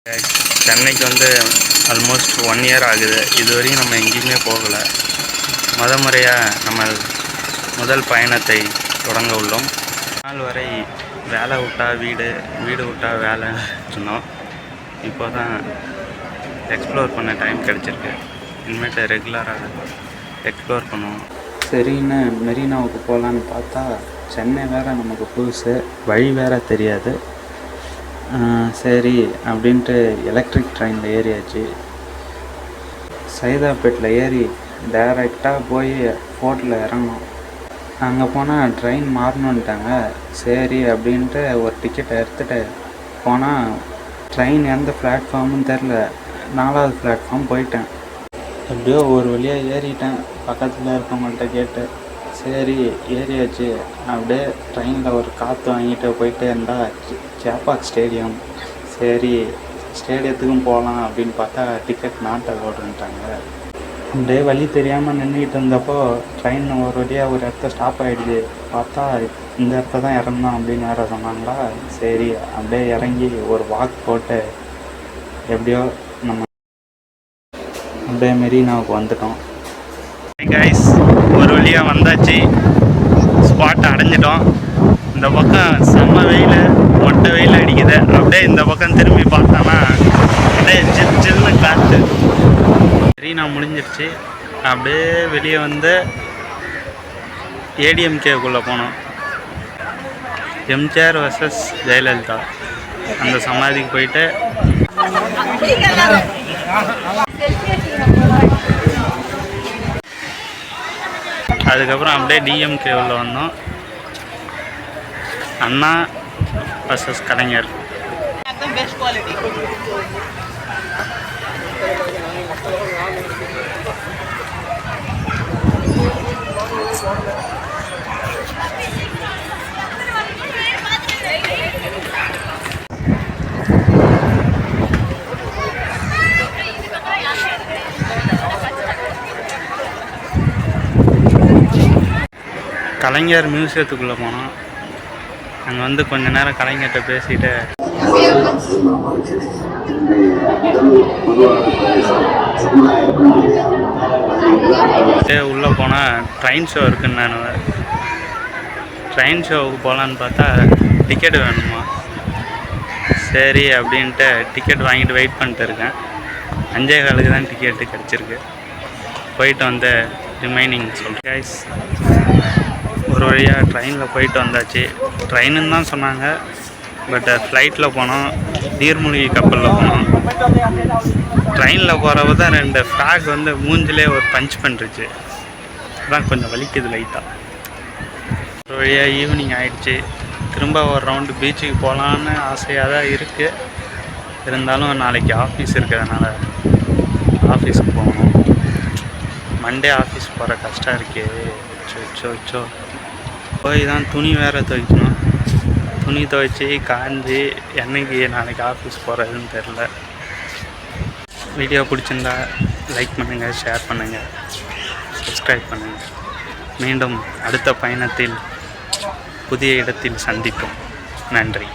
சென்னைக்கு வந்து almost 1 year ஆகுது. இதுவரையும் நம்ம எங்கேயுமே போகலை. முறையாக நம்ம முதல் பயணத்தை தொடங்க உள்ளோம். நாள் வரை வேலை விட்டா வீடு, வீடு விட்டா வேலை இருந்தோம். இப்போ தான் எக்ஸ்ப்ளோர் பண்ண டைம் கிடச்சிருக்கு. இனிமேட்டு ரெகுலராக எக்ஸ்ப்ளோர் பண்ணுவோம். சரின்னு மெரினாவுக்கு போகலான்னு பார்த்தா சென்னை வேறு நமக்கு புதுசு, வழி வேறு தெரியாது. சரி அப்படின்ட்டு எலக்ட்ரிக் ட்ரெயினில் ஏறியாச்சு. சைதாப்பேட்டில் ஏறி டைரெக்டாக போய் ஃபோர்ட்டில் இறங்கணும். அங்கே போனால் ட்ரெயின் மாறணுன்ட்டாங்க. சரி அப்படின்ட்டு ஒரு டிக்கெட்டை எடுத்துகிட்டு போனால் ட்ரெயின் எந்த பிளாட்ஃபார்முன்னு தெரில. 4வது பிளாட்ஃபார்ம் போயிட்டேன். எப்படியோ ஒரு வழியாக ஏறிட்டேன். பக்கத்தில் இருக்கவங்கள்ட்ட கேட்டு சரி ஏறியாச்சு. அப்படியே ட்ரெயினில் ஒரு காற்று வாங்கிட்டு போயிட்டே இருந்தால் சேப்பாக் ஸ்டேடியம். சரி ஸ்டேடியத்துக்கும் போகலாம் அப்படின்னு பார்த்தா டிக்கெட் நாட் அலோடுன்ட்டாங்க. அப்படியே வழி தெரியாமல் நின்றுக்கிட்டு இருந்தப்போ ட்ரெயின் ஒரு வழியாக ஒரு இடத்த ஸ்டாப் ஆகிடுச்சு. பார்த்தா இந்த இடத்த தான் இறங்கணும் அப்படின்னு வேறு சொன்னாங்களா. சரி அப்படியே இறங்கி ஒரு வாக் போட்டு எப்படியோ நம்ம அப்படியே மெரினாவுக்கு வந்துட்டோம். கைஸ், ஒரு வழியாக வந்தாச்சு. ஸ்பாட்டை அடைஞ்சிட்டோம். இந்த பக்கம் செம்ம வெயில், மொட்டை வெயில் அடிக்குது. அப்படியே இந்த பக்கம் திரும்பி பார்த்தோன்னா அப்படியே சில்லுன்னு காற்று. மெரினா முடிஞ்சிருச்சு. அப்படியே வெளியே வந்து ஏடிஎம்கேக்குள்ளே போனோம். எம்ஜிஆர் vs ஜெயலலிதா அந்த சமாதிக்கு போயிட்டு அதுக்கப்புறம் அப்படியே டிஎம்கே உள்ள வந்தோம். அண்ணா vs கலைஞர். கலைஞர் மியூசியத்துக்குள்ளே போனோம். அங்கே வந்து கொஞ்ச நேரம் கலைஞர்கிட்ட பேசிட்டு உள்ளே போனால் ட்ரெயின் ஷோ இருக்குன்னு நான் ட்ரெயின் ஷோவுக்கு போகலான்னு பார்த்தா டிக்கெட் வேணுமா. சரி அப்படின்ட்டு டிக்கெட் வாங்கிட்டு வெயிட் பண்ணிட்டு இருக்கேன். 5:15 தான் டிக்கெட்டு கிடச்சிருக்கு. போயிட்டு வந்து ரிமைனிங் சொல்கிறேன். கைஸ், ஒரு வழியாக ட்ரெயினில் போயிட்டு வந்தாச்சு. ட்ரெயினுன்னு தான் சொன்னாங்க, பட் ஃப்ளைட்டில் போனோம். நீர்மூழ்கி கப்பலில் போனோம். ட்ரெயினில் போகிறப்ப தான் 2 ஃப்ளாக் வந்து மூஞ்சிலே ஒரு பஞ்ச் பண்ணிருச்சு. அதான் கொஞ்சம் வலிக்குது லைட்டாக. ஒரு வழியாக ஈவினிங் ஆகிடுச்சு. திரும்ப ஒரு ரவுண்டு பீச்சுக்கு போகலான்னு ஆசையாக தான் இருக்குது. இருந்தாலும் நாளைக்கு ஆஃபீஸ் இருக்கிறதுனால ஆஃபீஸுக்கு போகணும். மண்டே ஆஃபீஸ் போகிற கஷ்டம் இருக்கே. சோ போய் தான் துணி வேறு துவைக்கணும். துணி துவைச்சி காஞ்சி என்னைக்கு நாளைக்கு ஆஃபீஸ் போகிறதுன்னு தெரில. வீடியோ பிடிச்சிருந்தா லைக் பண்ணுங்கள், ஷேர் பண்ணுங்கள், சப்ஸ்கிரைப் பண்ணுங்கள். மீண்டும் அடுத்த பயணத்தில் புதிய இடத்தில் சந்திப்போம். நன்றி.